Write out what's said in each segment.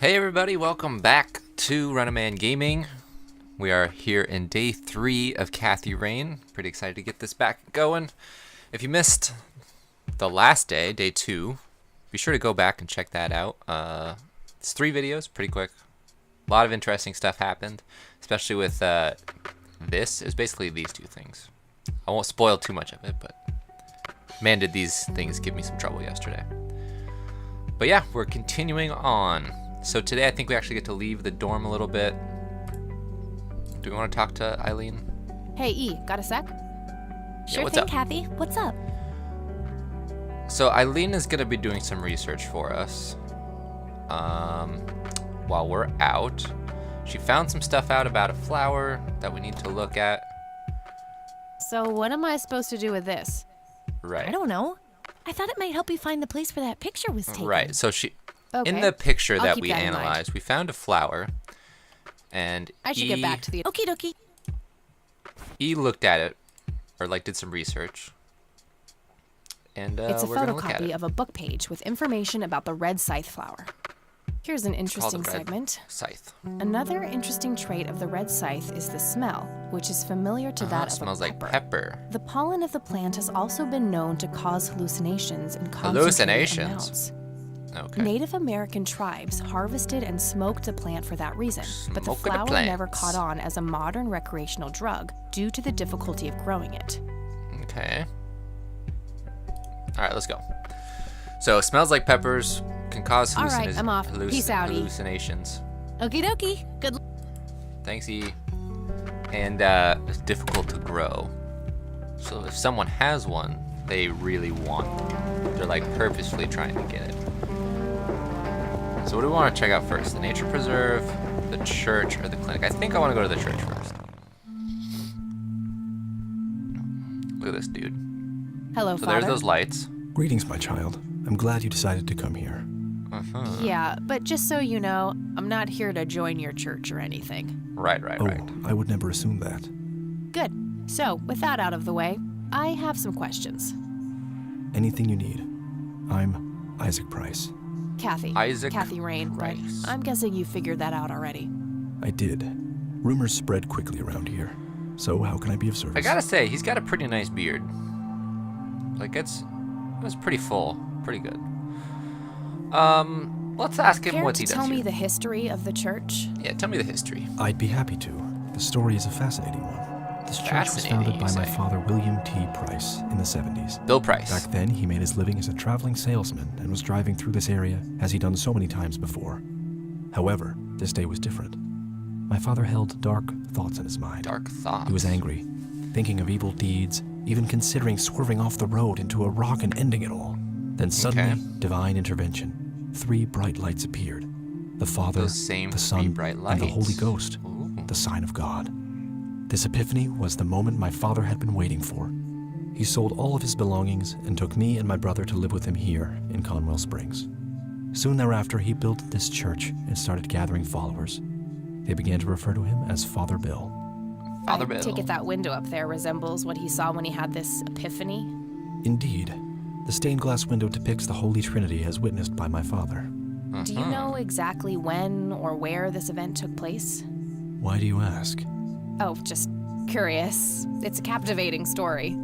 Hey everybody, welcome back to Runnaman Gaming. We are here in day 3 of Kathy Rain. Pretty excited to get this back going. If you missed the last day, day 2, be sure to go back and check that out. It's 3 videos, pretty quick. A lot of interesting stuff happened, especially with this. It was basically these 2 things. I won't spoil too much of it, but man, did these things give me some trouble yesterday. But yeah, we're continuing on. So today I think we actually get to leave the dorm a little bit. Do we want to talk to Eileen? Hey, E, got a sec? Sure what's thing, up? Kathy. What's up? So Eileen is going to be doing some research for us while we're out. She found some stuff out about a flower that we need to look at. So what am I supposed to do with this? Right. I don't know. I thought it might help you find the place where that picture was taken. Right. So she, Okay. in the picture I'll that keep we that in mind. analyzed, we found a flower, and I should get back to the... Okie dokie. E looked at it, or like did some research, and It's a we're gonna look at photocopy it. of a book page with information about the red scythe flower. Here's an interesting red segment. Scythe. Another interesting trait of the red scythe is the smell, which is familiar to that of Smells a like pepper. pepper. The pollen of the plant has also been known to cause hallucinations in concentrated Hallucinations? amounts. Okay. Native American tribes harvested and smoked the plant for that reason, but the Smoked the flower never plants. caught on as a modern recreational drug due to the difficulty of growing it. Okay. All right, let's go. So, smells like peppers, can cause All right, I'm off. Peace out, E. hallucinations. Okie dokie. Good. Thanks, E. And it's difficult to grow. So if someone has one, they really want it. They're like purposefully trying to get it. So what do we want to check out first? The nature preserve, the church, or the clinic? I think I want to go to the church first. Look at this dude. Hello, So Father. there's those lights. Greetings, my child. I'm glad you decided to come here. Yeah, but just so you know, I'm not here to join your church or anything. Right. Oh, I would never assume that. Good. So, with that out of the way, I have some questions. Anything you need. I'm Isaac Price. Kathy Rain, Price. but I'm guessing you figured that out already. I did. Rumors spread quickly around here. So how can I be of service? I gotta say, he's got a pretty nice beard. Like it's pretty full, pretty good. Let's ask him Care what to he does tell me here. the history of the church? Yeah, tell me the history. I'd be happy to. The story is a fascinating one. This church was Fascinating, founded you by my say? father, William T. Price, in the 70s. Bill Price. Back then, he made his living as a traveling salesman and was driving through this area as he'd done so many times before. However, this day was different. My father held dark thoughts in his mind. Dark thoughts. He was angry, thinking of evil deeds, even considering swerving off the road into a rock and ending it all. Then suddenly, Okay. divine intervention. 3 bright lights appeared. The Father, Those same the 3 Son, bright and the Holy lights. Ghost, Ooh. the sign of God. This epiphany was the moment my father had been waiting for. He sold all of his belongings and took me and my brother to live with him here in Conwell Springs. Soon thereafter, he built this church and started gathering followers. They began to refer to him as Father Bill. Father I Bill. take it that window up there resembles what he saw when he had this epiphany? Indeed, the stained glass window depicts the Holy Trinity as witnessed by my father. Do you know exactly when or where this event took place? Why do you ask? Oh, just curious. It's a captivating story.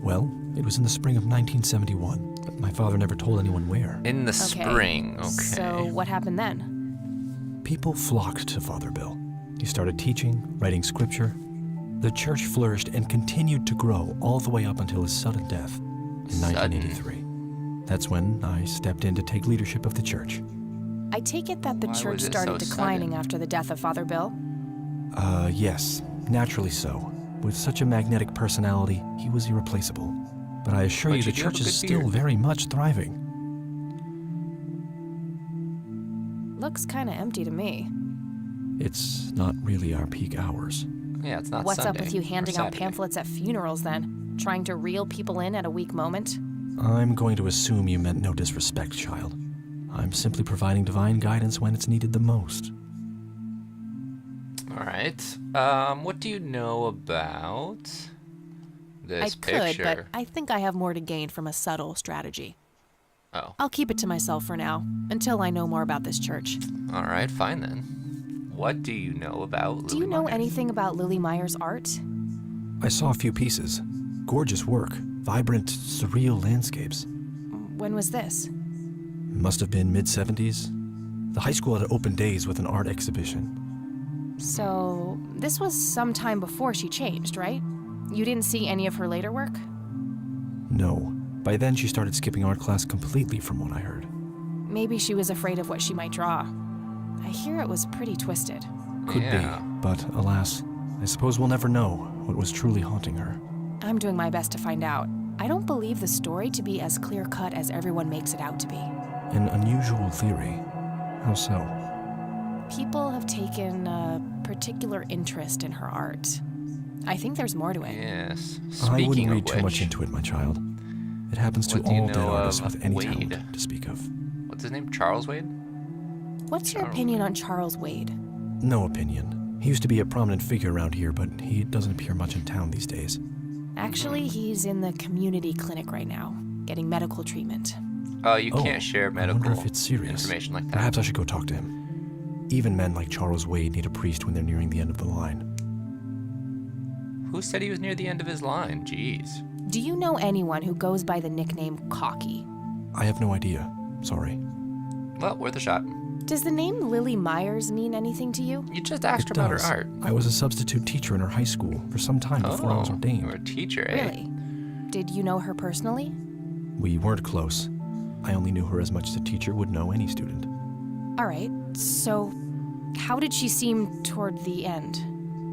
Well, it was in the spring of 1971, but my father never told anyone where. In the Okay. spring. Okay. So what happened then? People flocked to Father Bill. He started teaching, writing scripture. The church flourished and continued to grow all the way up until his sudden death in 1983. That's when I stepped in to take leadership of the church. I take it that the Why church was it started so declining sudden? after the death of Father Bill. Yes, naturally so. With such a magnetic personality, he was irreplaceable. But I assure But you, you the do have church a is good still beard. very much thriving. Looks kind of empty to me. It's not really our peak hours. Yeah, it's not What's Sunday up with you or handing out Saturday. pamphlets at funerals then? Trying to reel people in at a weak moment? I'm going to assume you meant no disrespect, child. I'm simply providing divine guidance when it's needed the most. All right. What do you know about this I could, picture? but I think I have more to gain from a subtle strategy. Oh, I'll keep it to myself for now, until I know more about this church. all right, fine then. What do you know about Do you Lily know Myers? anything about Lily Myers' art? I saw a few pieces. Gorgeous work, vibrant, surreal landscapes. When was this? Must have been mid-70s. The high school had open days with an art exhibition. So, this was some time before she changed, right? You didn't see any of her later work? No. By then, she started skipping art class completely from what I heard. Maybe she was afraid of what she might draw. I hear it was pretty twisted. Could Yeah. be, but alas, I suppose we'll never know what was truly haunting her. I'm doing my best to find out. I don't believe the story to be as clear-cut as everyone makes it out to be. An unusual theory. How so? People have taken a particular interest in her art. I think there's more to it. Yes. I Speaking wouldn't of read too much which, into it, my child. It happens to What do you all dead know artists of with any Wade? talent to speak of. What's his name? Charles Wade? What's your Charles. opinion on Charles Wade? No opinion. He used to be a prominent figure around here, but he doesn't appear much in town these days. Actually, he's in the community clinic right now, getting medical treatment. Oh, you Oh, can't share I medical wonder if it's serious. information like that. Perhaps I should go talk to him. Even men like Charles Wade need a priest when they're nearing the end of the line. Who said he was near the end of his line? Jeez. Do you know anyone who goes by the nickname Cocky? I have no idea. Sorry. Well, worth a shot. Does the name Lily Myers mean anything to you? You just asked It her about her does. art. I was a substitute teacher in her high school for some time before I was You ordained. were a teacher, eh? Really? Did you know her personally? We weren't close. I only knew her as much as a teacher would know any student. All right, so how did she seem toward the end?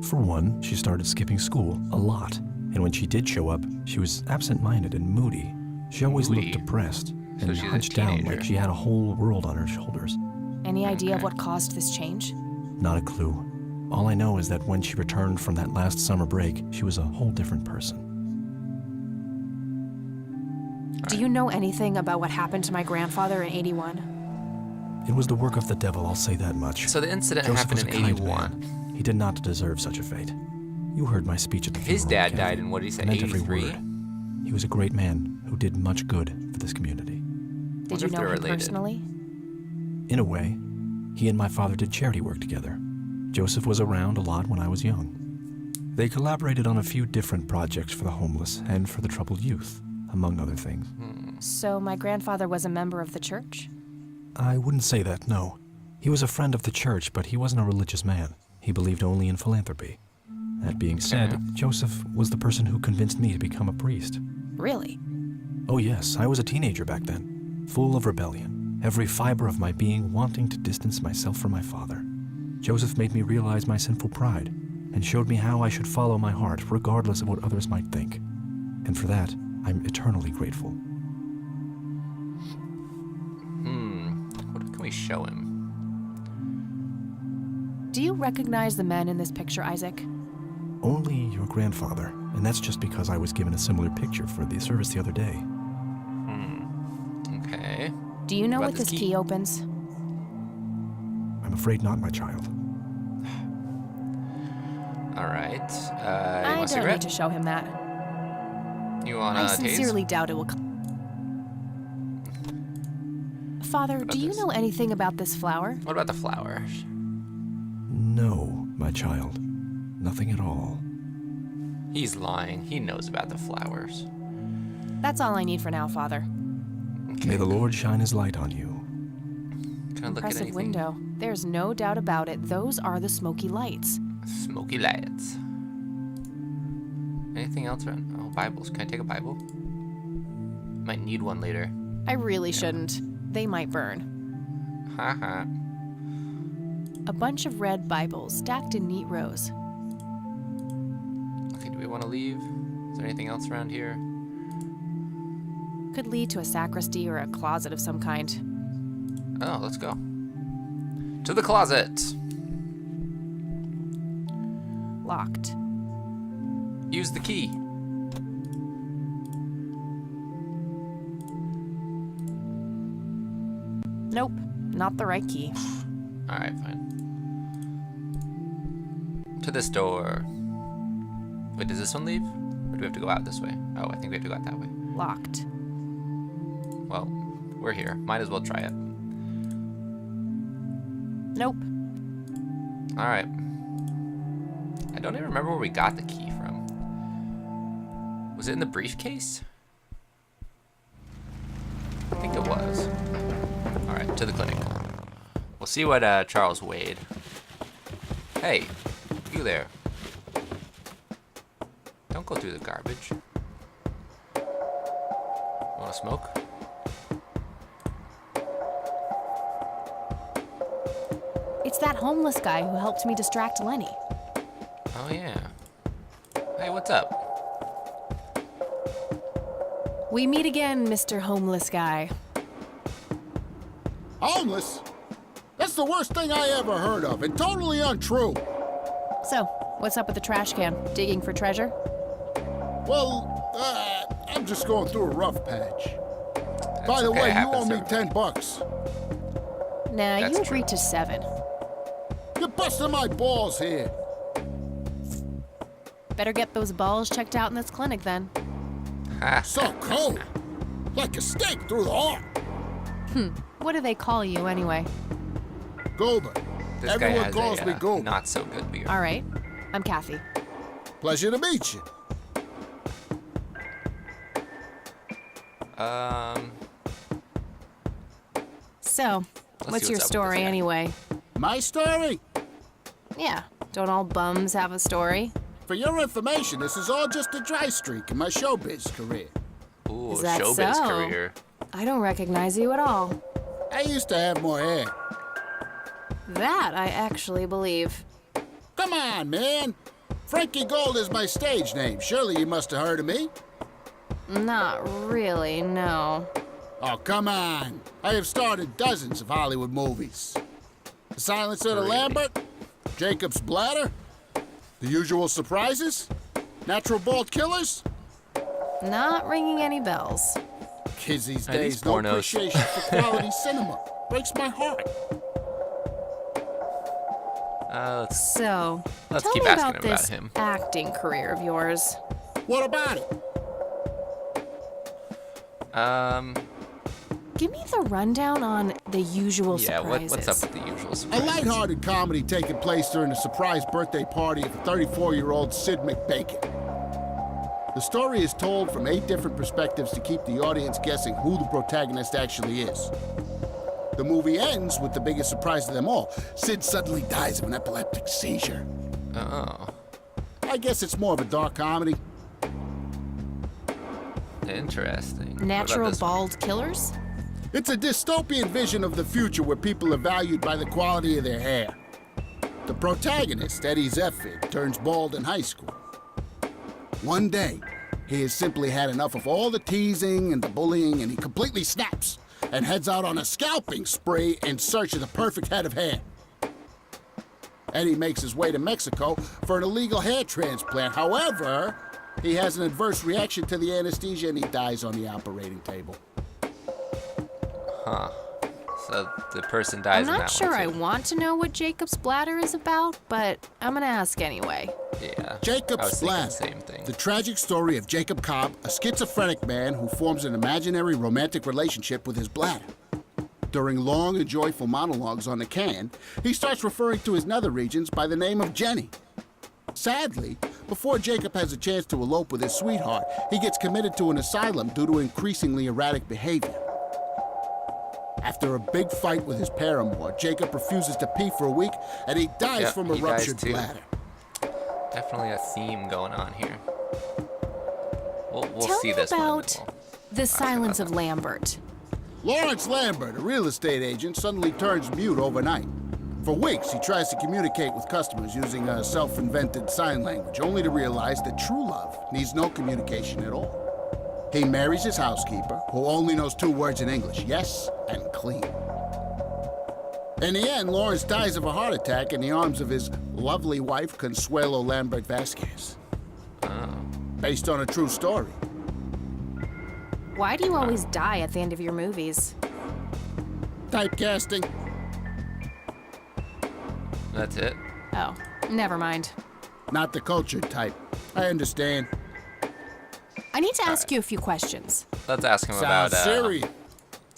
For one, she started skipping school a lot. And when she did show up, she was absent-minded and moody. She always Moody? looked depressed So and she's a hunched down teenager. like she had a whole world on her shoulders. Any idea of Okay. what caused this change? Not a clue. All I know is that when she returned from that last summer break, she was a whole different person. Do you know anything about what happened to my grandfather in 81? It was the work of the devil, I'll say that much. So the incident Joseph happened was a in kind 81. man. He did not deserve such a fate. You heard my speech at the His funeral, dad Kathy. died in, what did he say, I meant every 83? word. He was a great man who did much good for this community. Did Wonder you if know they're him related. personally? In a way, he and my father did charity work together. Joseph was around a lot when I was young. They collaborated on a few different projects for the homeless and for the troubled youth, among other things. So my grandfather was a member of the church? I wouldn't say that, no. He was a friend of the church, but he wasn't a religious man. He believed only in philanthropy. That being said, Joseph was the person who convinced me to become a priest. Really? Oh yes, I was a teenager back then, full of rebellion, every fiber of my being wanting to distance myself from my father. Joseph made me realize my sinful pride and showed me how I should follow my heart regardless of what others might think. And for that, I'm eternally grateful. What can we show him? Do you recognize the men in this picture, Isaac? Only your grandfather, and that's just because I was given a similar picture for the service the other day. Okay. Do you know What what about this this key key? opens? I'm afraid not, my child. All right. You I want a don't cigarette? need to show him that. You want I a sincerely doubt it will come. Father, about do you this? know anything about this flower? What about the flowers? No, my child. Nothing at all. He's lying. He knows about the flowers. That's all I need for now, Father. May the Lord shine his light on you. Can I look at Impressive anything? window. There's no doubt about it. Those are the smoky lights. Smoky lights. Anything else around? Oh, Bibles. Can I take a Bible? Might need one later. I really shouldn't. They might burn. Haha. A bunch of red Bibles stacked in neat rows. Okay, do we want to leave? Is there anything else around here? Could lead to a sacristy or a closet of some kind. Oh, let's go. To the closet. Locked. Use the key. Nope, not the right key. All right, fine. To this door. Wait, does this one leave? Or do we have to go out this way? Oh, I think we have to go out that way. Locked. Well, We're here. Might as well try it. Nope. All right. I don't even remember where we got the key from. Was it in the briefcase? I think it was. All right, to the clinic. We'll see what Charles Wade. Hey, you there. Don't go through the garbage. Want to smoke? It's that homeless guy who helped me distract Lenny. Oh, yeah. Hey, what's up? We meet again, Mr. Homeless Guy. Homeless? That's the worst thing I ever heard of, and totally untrue. So, what's up with the trash can? Digging for treasure? Well, I'm just going through a rough patch. That's By the okay, way, it you owe happens me to everybody. $10. Nah, That's you true. agreed to 7. You're busting my balls here. Better get those balls checked out in this clinic then. So cold. Like a stake through the heart. What do they call you anyway? Goober. This guy Everyone has calls me a Goober. not so good beard. All right, I'm Kathy. Pleasure to meet you. So, Let's what's see your what's up with story this guy. anyway? My story? Yeah, don't all bums have a story? For your information, this is all just a dry streak in my showbiz career. Ooh, Is that showbiz so? career. I don't recognize you at all. I used to have more hair. That I actually believe. Come on, man. Frankie Gold is my stage name. Surely you must have heard of me. Not really, no. Oh, come on. I have starred in dozens of Hollywood movies. The Silence of the Really? Lambert, Jacob's Bladder, The Usual Surprises, Natural Bald Killers. Not ringing any bells. Kids these Are days, these no pornos? appreciation for quality cinema. Breaks my heart. Let's So, Let's tell keep me asking about about this him. acting career of yours. What about it? Give me the rundown on The Usual yeah. Surprises. What's up with the usual A surprises? lighthearted comedy taking place during the surprise birthday party of a 34-year-old Sid McBacon. The story is told from 8 different perspectives to keep the audience guessing who the protagonist actually is. The movie ends with the biggest surprise of them all. Sid suddenly dies of an epileptic seizure. Oh, I guess it's more of a dark comedy. interesting. What about Natural this one? Bald Killers? It's a dystopian vision of the future where people are valued by the quality of their hair. The protagonist, Eddie Zephyr, turns bald in high school. One day, he has simply had enough of all the teasing and the bullying, and he completely snaps and heads out on a scalping spree in search of the perfect head of hair. Eddie makes his way to Mexico for an illegal hair transplant. However, he has an adverse reaction to the anesthesia and he dies on the operating table. So the person dies I'm in not that sure one, I too. want to know what Jacob's Bladder is about, but I'm gonna ask anyway. Yeah. I was Jacob's thinking the Bladder, same thing. the tragic story of Jacob Cobb, a schizophrenic man who forms an imaginary romantic relationship with his bladder. During long and joyful monologues on the can, he starts referring to his nether regions by the name of Jenny. Sadly, before Jacob has a chance to elope with his sweetheart, he gets committed to an asylum due to increasingly erratic behavior. After a big fight with his paramour, Jacob refuses to pee for a week and he dies Yep, from a he dies ruptured too. bladder. Definitely a theme going on here. We'll Tell see me this one. and about then The Silence of Lambert. Lawrence Lambert, a real estate agent, suddenly turns mute overnight. For weeks, he tries to communicate with customers using a self-invented sign language, only to realize that true love needs no communication at all. He marries his housekeeper, who only knows 2 words in English, yes and clean. In the end, Lawrence dies of a heart attack in the arms of his lovely wife, Consuelo Lambert Vasquez. Based on a true story. Why do you always die at the end of your movies? Typecasting. That's it. Oh, never mind. Not the cultured type. I understand. I need to ask you a few questions. Let's ask him about Sounds serious.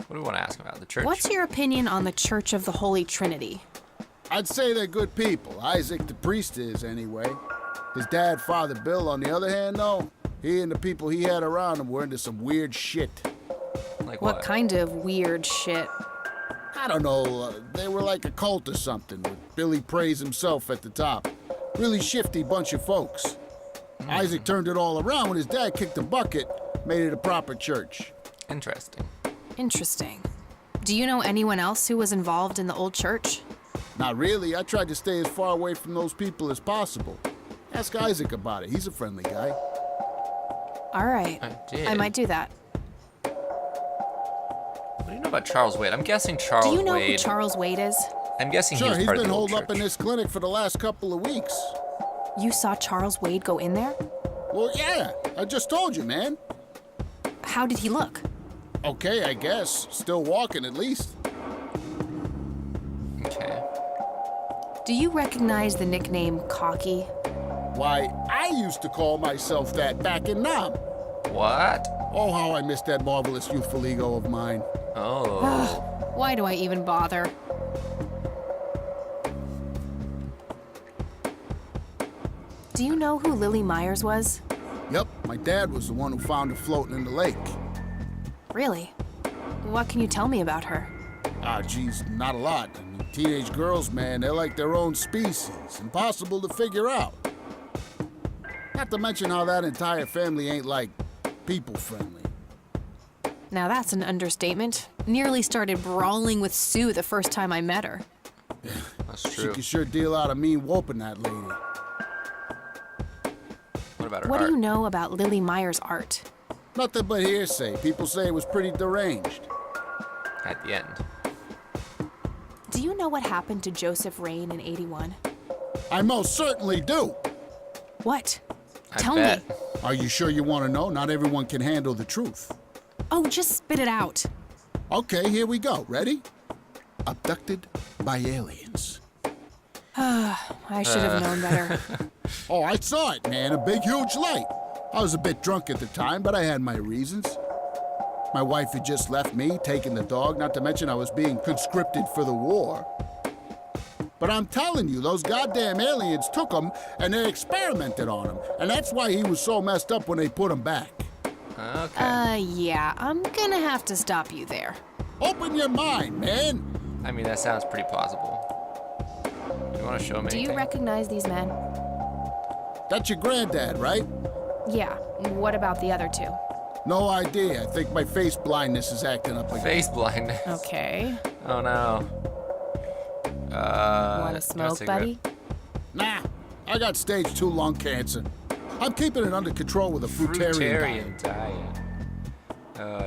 What do we want to ask him about? The church? What's your opinion on the Church of the Holy Trinity? I'd say they're good people. Isaac, the priest, is anyway. His dad, Father Bill, on the other hand, though, he and the people he had around him were into some weird shit. Like What kind of weird shit? I don't know, they were like a cult or something, with Billy Praise himself at the top. Really shifty bunch of folks. Isaac turned it all around when his dad kicked the bucket, made it a proper church. Interesting. Interesting. Do you know anyone else who was involved in the old church? Not really, I tried to stay as far away from those people as possible. Ask Isaac about it, he's a friendly guy. All right. I did. I might do that. What do you know about Charles Wade? I'm guessing Charles Do you know Wade. who Charles Wade is? I'm guessing he Sure, was he's part of been the old holed up in church. this clinic for the last couple of weeks. You saw Charles Wade go in there? Well, yeah, I just told you, man. How did he look? Okay, I guess. Still walking, at least. Okay. Do you recognize the nickname Cocky? Why, I used to call myself that back in Nam. What? Oh, how I miss that marvelous youthful ego of mine. Oh. Why do I even bother? Do you know who Lily Myers was? Yep, my dad was the one who found her floating in the lake. Really? What can you tell me about her? Ah, geez, not a lot. I mean, teenage girls, man, they're like their own species. Impossible to figure out. Not to mention how that entire family ain't, like, people-friendly. Now that's an understatement. Nearly started brawling with Sue the first time I met her. That's She true. can sure deal out a mean whooping, that lady. What about her What art? do you know about Lily Myers' art? Nothing but hearsay. People say it was pretty deranged. At the end. Do you know what happened to Joseph Rain in '81? I most certainly do. What? I Tell bet. me. Are you sure you want to know? Not everyone can handle the truth. Oh, just spit it out. Okay, here we go. Ready? Abducted by aliens. I should have known better. Oh, I saw it, man. A big, huge light. I was a bit drunk at the time, but I had my reasons. My wife had just left me, taking the dog, not to mention I was being conscripted for the war. But I'm telling you, those goddamn aliens took him and they experimented on him. And that's why he was so messed up when they put him back. Okay. Yeah, I'm gonna have to stop you there. Open your mind, man. I mean, that sounds pretty plausible. You want to show me Do you anything? recognize these men? That's your granddad, right? Yeah. What about the other two? No idea. I think my face blindness is acting up again. Face blindness. Okay. Oh no. Want you to a smoke, cigarette? buddy? Nah, I got stage 2 lung cancer. I'm keeping it under control with a fruitarian diet. Fruitarian diet. Oh,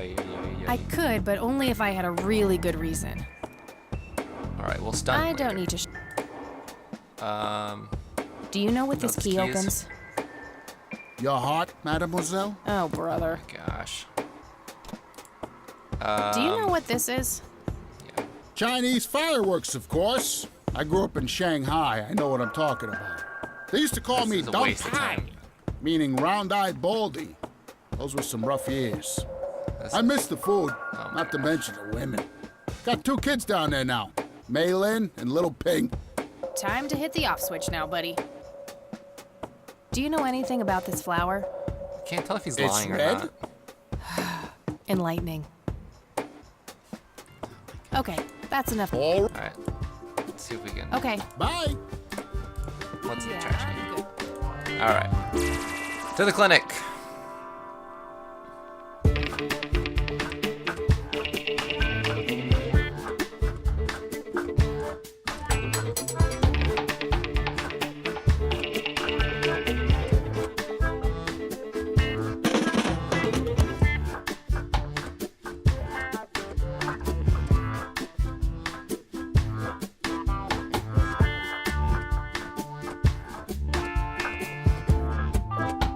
yeah. I could, but only if I had a really good reason. All right, we'll stun. I don't need to. Um, Do you know what know this what key this key is? opens? Your heart, mademoiselle? Oh, brother. gosh. Do you know what this is? Yeah. Chinese fireworks, of course. I grew up in Shanghai. I know what I'm talking about. They used to call This me is a Dumb waste of time. Pai, meaning round-eyed baldy. Those were some rough years. That's- I miss the food, Oh, not to mention the women. Got 2 kids down there now, Maylin and Little Ping. Time to hit the off switch now, buddy. Do you know anything about this flower? I can't tell if he's It's lying or red? not. Enlightening. Okay, that's enough. All All right. Let's see if we can. Okay. bye. What's in the Yeah, trash I'm can? good. All right. To the clinic.